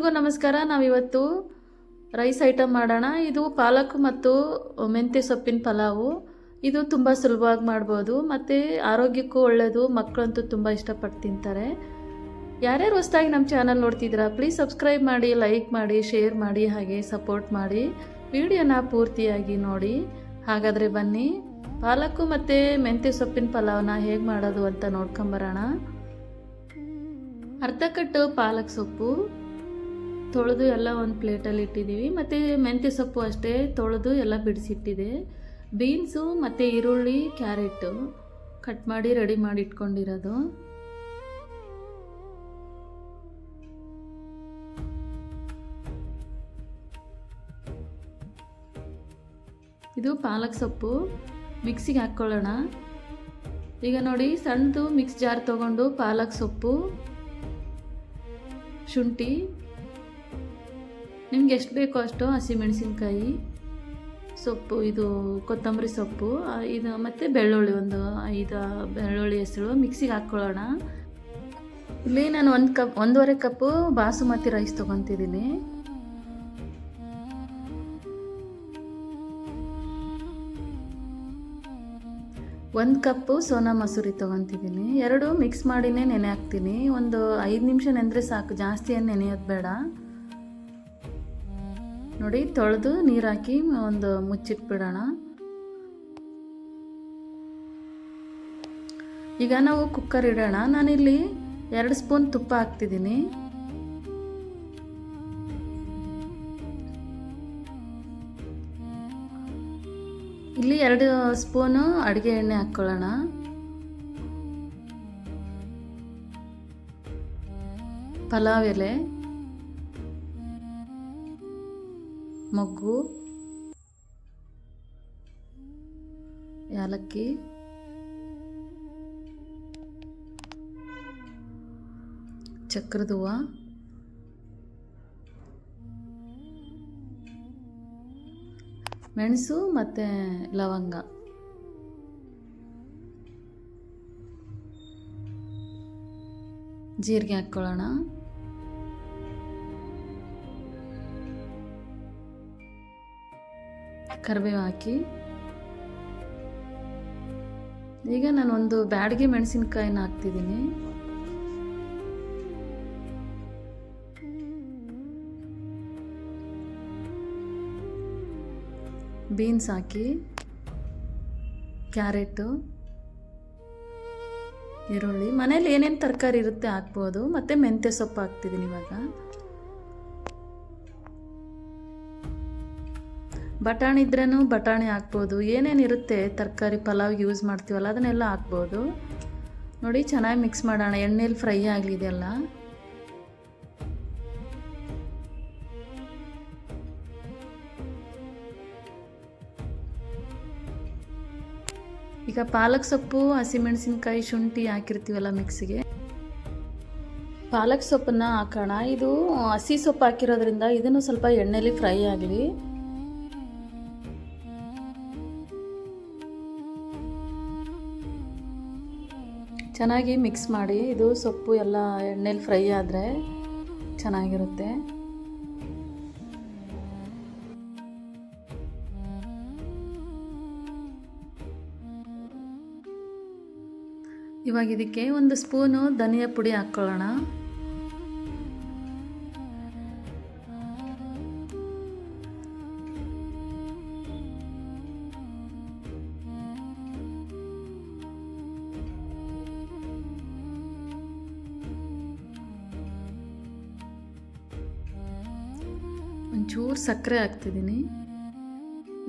ಎಲ್ರಿಗೂ ನಮಸ್ಕಾರ. ನಾವಿವತ್ತು ರೈಸ್ ಐಟಮ್ ಮಾಡೋಣ. ಇದು ಪಾಲಕ್ ಮತ್ತು ಮೆಂತ್ಯ ಸೊಪ್ಪಿನ ಪಲಾವು. ಇದು ತುಂಬ ಸುಲಭವಾಗಿ ಮಾಡ್ಬೋದು ಮತ್ತು ಆರೋಗ್ಯಕ್ಕೂ ಒಳ್ಳೆಯದು. ಮಕ್ಕಳಂತೂ ತುಂಬ ಇಷ್ಟಪಟ್ಟು ತಿಂತಾರೆ. ಯಾರ್ಯಾರು ಹೊಸದಾಗಿ ನಮ್ಮ ಚಾನಲ್ ನೋಡ್ತಿದ್ದೀರಾ ಪ್ಲೀಸ್ ಸಬ್ಸ್ಕ್ರೈಬ್ ಮಾಡಿ, ಲೈಕ್ ಮಾಡಿ, ಶೇರ್ ಮಾಡಿ, ಹಾಗೆ ಸಪೋರ್ಟ್ ಮಾಡಿ. ವಿಡಿಯೋನ ಪೂರ್ತಿಯಾಗಿ ನೋಡಿ. ಹಾಗಾದರೆ ಬನ್ನಿ ಪಾಲಕ್ಕು ಮತ್ತು ಮೆಂತ್ಯ ಸೊಪ್ಪಿನ ಪಲಾವನ್ನ ಹೇಗೆ ಮಾಡೋದು ಅಂತ ನೋಡ್ಕೊಂಬರೋಣ. ಅರ್ಧ ಕಟ್ಟು ಪಾಲಕ್ ಸೊಪ್ಪು ತೊಳೆದು ಎಲ್ಲ ಒಂದು ಪ್ಲೇಟಲ್ಲಿ ಇಟ್ಟಿದ್ದೀವಿ. ಮತ್ತು ಮೆಂತ್ಯ ಸೊಪ್ಪು ಅಷ್ಟೇ ತೊಳೆದು ಎಲ್ಲ ಬಿಡಿಸಿಟ್ಟಿದೆ. ಬೀನ್ಸು ಮತ್ತು ಈರುಳ್ಳಿ, ಕ್ಯಾರೆಟು ಕಟ್ ಮಾಡಿ ರೆಡಿ ಮಾಡಿ ಇಟ್ಕೊಂಡಿರೋದು. ಇದು ಪಾಲಕ್ ಸೊಪ್ಪು ಮಿಕ್ಸಿಗೆ ಹಾಕ್ಕೊಳ್ಳೋಣ. ಈಗ ನೋಡಿ, ಸಣ್ಣದು ಮಿಕ್ಸ್ ಜಾರ್ ತೊಗೊಂಡು ಪಾಲಕ್ ಸೊಪ್ಪು, ಶುಂಠಿ, ನಿಮ್ಗೆ ಎಷ್ಟು ಬೇಕೋ ಅಷ್ಟು ಹಸಿಮೆಣಸಿನ್ಕಾಯಿ ಸೊಪ್ಪು, ಇದು ಕೊತ್ತಂಬರಿ ಸೊಪ್ಪು, ಇದು ಮತ್ತು ಬೆಳ್ಳುಳ್ಳಿ, ಒಂದು 5 ಬೆಳ್ಳುಳ್ಳಿ ಹೆಸರು ಮಿಕ್ಸಿಗೆ ಹಾಕ್ಕೊಳ್ಳೋಣ. ಇಲ್ಲಿ ನಾನು 1.5 ಕಪ್ಪು ಬಾಸುಮತಿ ರೈಸ್ ತೊಗೊತಿದ್ದೀನಿ. ಒಂದು ಕಪ್ಪು ಸೋನಾ ಮಸೂರಿ ತೊಗೊತಿದ್ದೀನಿ. 2 ಮಿಕ್ಸ್ ಮಾಡಿನೇ ನೆನೆ ಹಾಕ್ತೀನಿ. ಒಂದು 5 ನಿಮಿಷ ನೆಂದರೆ ಸಾಕು, ಜಾಸ್ತಿ ಏನು ನೆನೆಯೋದು ಬೇಡ. ನೋಡಿ, ತೊಳೆದು ನೀರು ಹಾಕಿ ಒಂದು ಮುಚ್ಚಿಟ್ಬಿಡೋಣ. ಈಗ ನಾವು ಕುಕ್ಕರ್ ಇಡೋಣ. ನಾನಿಲ್ಲಿ 2 ಸ್ಪೂನ್ ತುಪ್ಪ ಹಾಕ್ತಿದ್ದೀನಿ. ಇಲ್ಲಿ 2 ಸ್ಪೂನು ಅಡುಗೆ ಎಣ್ಣೆ ಹಾಕ್ಕೊಳ್ಳೋಣ. ಪಲಾವ್ ಎಲೆ, ಮೊಗ್ಗು, ಯಾಲಕ್ಕಿ, ಚಕ್ರದ ಹೂವು, ಮೆಣಸು ಮತ್ತು ಲವಂಗ, ಜೀರಿಗೆ ಹಾಕ್ಕೊಳ್ಳೋಣ. ಕರಿಬೇವು ಹಾಕಿ. ಈಗ ನಾನೊಂದು ಬ್ಯಾಡಗಿ ಮೆಣಸಿನ್ಕಾಯಿನ ಹಾಕ್ತಿದ್ದೀನಿ. ಬೀನ್ಸ್ ಹಾಕಿ, ಕ್ಯಾರೆಟು, ಈರುಳ್ಳಿ, ಮನೇಲಿ ಏನೇನು ತರಕಾರಿ ಇರುತ್ತೆ ಹಾಕ್ಬೋದು. ಮತ್ತು ಮೆಂತ್ಯ ಸೊಪ್ಪು ಹಾಕ್ತಿದ್ದೀನಿ. ಇವಾಗ ಬಟಾಣಿ ಇದ್ರೂ ಬಟಾಣಿ ಹಾಕ್ಬೋದು. ಏನೇನಿರುತ್ತೆ ತರಕಾರಿ ಪಲಾವ್ಗೆ ಯೂಸ್ ಮಾಡ್ತೀವಲ್ಲ ಅದನ್ನೆಲ್ಲ ಹಾಕ್ಬೋದು. ನೋಡಿ, ಚೆನ್ನಾಗಿ ಮಿಕ್ಸ್ ಮಾಡೋಣ. ಎಣ್ಣೆಲಿ ಫ್ರೈ ಆಗಲಿದೆಯಲ್ಲ. ಈಗ ಪಾಲಕ್ ಸೊಪ್ಪು, ಹಸಿಮೆಣಸಿನ್ಕಾಯಿ, ಶುಂಠಿ ಹಾಕಿರ್ತೀವಲ್ಲ ಮಿಕ್ಸಿಗೆ, ಪಾಲಕ್ ಸೊಪ್ಪನ್ನು ಹಾಕೋಣ. ಇದು ಹಸಿ ಸೊಪ್ಪು ಹಾಕಿರೋದ್ರಿಂದ ಇದನ್ನು ಸ್ವಲ್ಪ ಎಣ್ಣೆಲಿ ಫ್ರೈ ಆಗಲಿ. ಚೆನ್ನಾಗಿ ಮಿಕ್ಸ್ ಮಾಡಿ. ಇದು ಸೊಪ್ಪು ಎಲ್ಲ ಎಣ್ಣೆಲಿ ಫ್ರೈ ಆದರೆ ಚೆನ್ನಾಗಿರುತ್ತೆ. ಇವಾಗ ಇದಕ್ಕೆ 1 ಸ್ಪೂನು ಧನಿಯಾ ಪುಡಿ ಹಾಕ್ಕೊಳ್ಳೋಣ. ಒಂಚೂರು ಸಕ್ಕರೆ ಹಾಕ್ತಿದ್ದೀನಿ.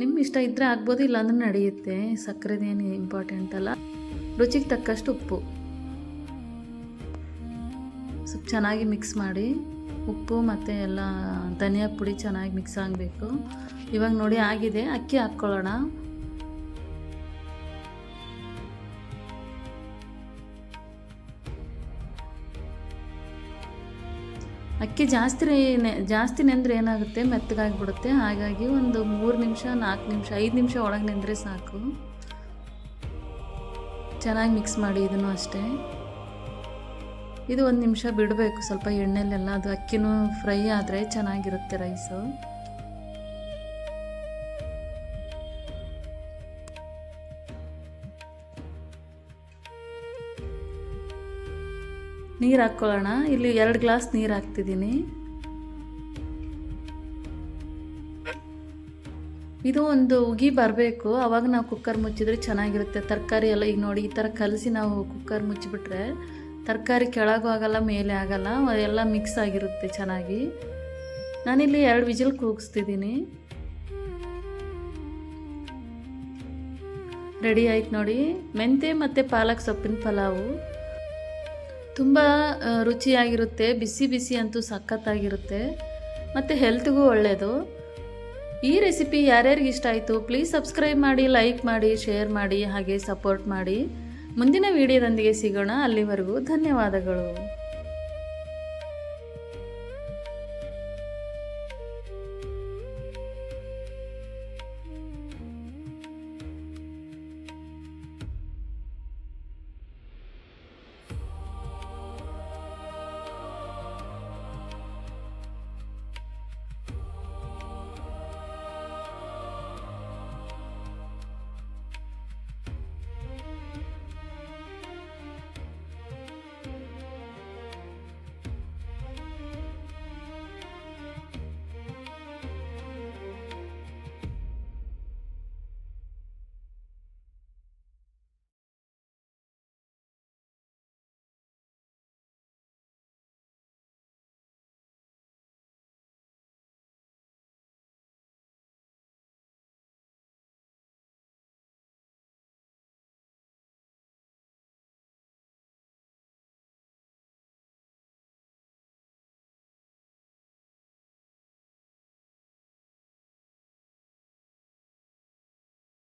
ನಿಮ್ಮ ಇಷ್ಟ ಇದ್ದರೆ ಹಾಕ್ಬೋದು, ಇಲ್ಲಾಂದ್ರೆ ನಡೆಯುತ್ತೆ. ಸಕ್ಕರೆದೇನು ಇಂಪಾರ್ಟೆಂಟ್ ಅಲ್ಲ. ರುಚಿಗೆ ತಕ್ಕಷ್ಟು ಉಪ್ಪು. ಸ್ವಲ್ಪ ಚೆನ್ನಾಗಿ ಮಿಕ್ಸ್ ಮಾಡಿ. ಉಪ್ಪು ಮತ್ತು ಎಲ್ಲ ಧನಿಯಾ ಪುಡಿ ಚೆನ್ನಾಗಿ ಮಿಕ್ಸ್ ಆಗಬೇಕು. ಇವಾಗ ನೋಡಿ ಆಗಿದೆ. ಅಕ್ಕಿ ಹಾಕ್ಕೊಳ್ಳೋಣ. ಅಕ್ಕಿ ಜಾಸ್ತಿ ನೆಂದರೆ ಏನಾಗುತ್ತೆ, ಮೆತ್ತಗಾಗಿಬಿಡುತ್ತೆ. ಹಾಗಾಗಿ ಒಂದು 3 ನಿಮಿಷ, 4 ನಿಮಿಷ, 5 ನಿಮಿಷ ಒಳಗೆ ನೆಂದರೆ ಸಾಕು. ಚೆನ್ನಾಗಿ ಮಿಕ್ಸ್ ಮಾಡಿ ಇದನ್ನು ಅಷ್ಟೇ. ಇದು 1 ನಿಮಿಷ ಬಿಡಬೇಕು ಸ್ವಲ್ಪ ಎಣ್ಣೆಲೆಲ್ಲ, ಅದು ಅಕ್ಕಿನೂ ಫ್ರೈ ಆದರೆ ಚೆನ್ನಾಗಿರುತ್ತೆ ರೈಸು. ನೀರು ಹಾಕ್ಕೊಳ್ಳೋಣ. ಇಲ್ಲಿ 2 ಗ್ಲಾಸ್ ನೀರು ಹಾಕ್ತಿದ್ದೀನಿ. ಇದು ಒಂದು ಉಗಿ ಬರಬೇಕು, ಆವಾಗ ನಾವು ಕುಕ್ಕರ್ ಮುಚ್ಚಿದ್ರೆ ಚೆನ್ನಾಗಿರುತ್ತೆ. ತರಕಾರಿ ಎಲ್ಲ ಈಗ ನೋಡಿ ಈ ಥರ ಕಲಸಿ ನಾವು ಕುಕ್ಕರ್ ಮುಚ್ಚಿಬಿಟ್ರೆ ತರಕಾರಿ ಕೆಳಗೂ ಆಗಲ್ಲ ಮೇಲೆ ಆಗಲ್ಲ, ಎಲ್ಲ ಮಿಕ್ಸ್ ಆಗಿರುತ್ತೆ ಚೆನ್ನಾಗಿ. ನಾನಿಲ್ಲಿ 2 ವಿಜಿಲ್ ಕೂಗಿಸ್ತಿದ್ದೀನಿ. ರೆಡಿ ಆಯ್ತು ನೋಡಿ, ಮೆಂತ್ಯ ಮತ್ತು ಪಾಲಕ್ ಸೊಪ್ಪಿನ ಪಲಾವು. ತುಂಬ ರುಚಿಯಾಗಿರುತ್ತೆ, ಬಿಸಿ ಬಿಸಿ ಅಂತೂ ಸಖತ್ತಾಗಿರುತ್ತೆ ಮತ್ತು ಹೆಲ್ತ್ಗೂ ಒಳ್ಳೆಯದು. ಈ ರೆಸಿಪಿ ಯಾರ್ಯಾರಿಗೆ ಇಷ್ಟ ಆಯಿತು ಪ್ಲೀಸ್ ಸಬ್ಸ್ಕ್ರೈಬ್ ಮಾಡಿ, ಲೈಕ್ ಮಾಡಿ, ಶೇರ್ ಮಾಡಿ, ಹಾಗೆ ಸಪೋರ್ಟ್ ಮಾಡಿ. ಮುಂದಿನ ವಿಡಿಯೋದೊಂದಿಗೆ ಸಿಗೋಣ. ಅಲ್ಲಿವರೆಗೂ ಧನ್ಯವಾದಗಳು.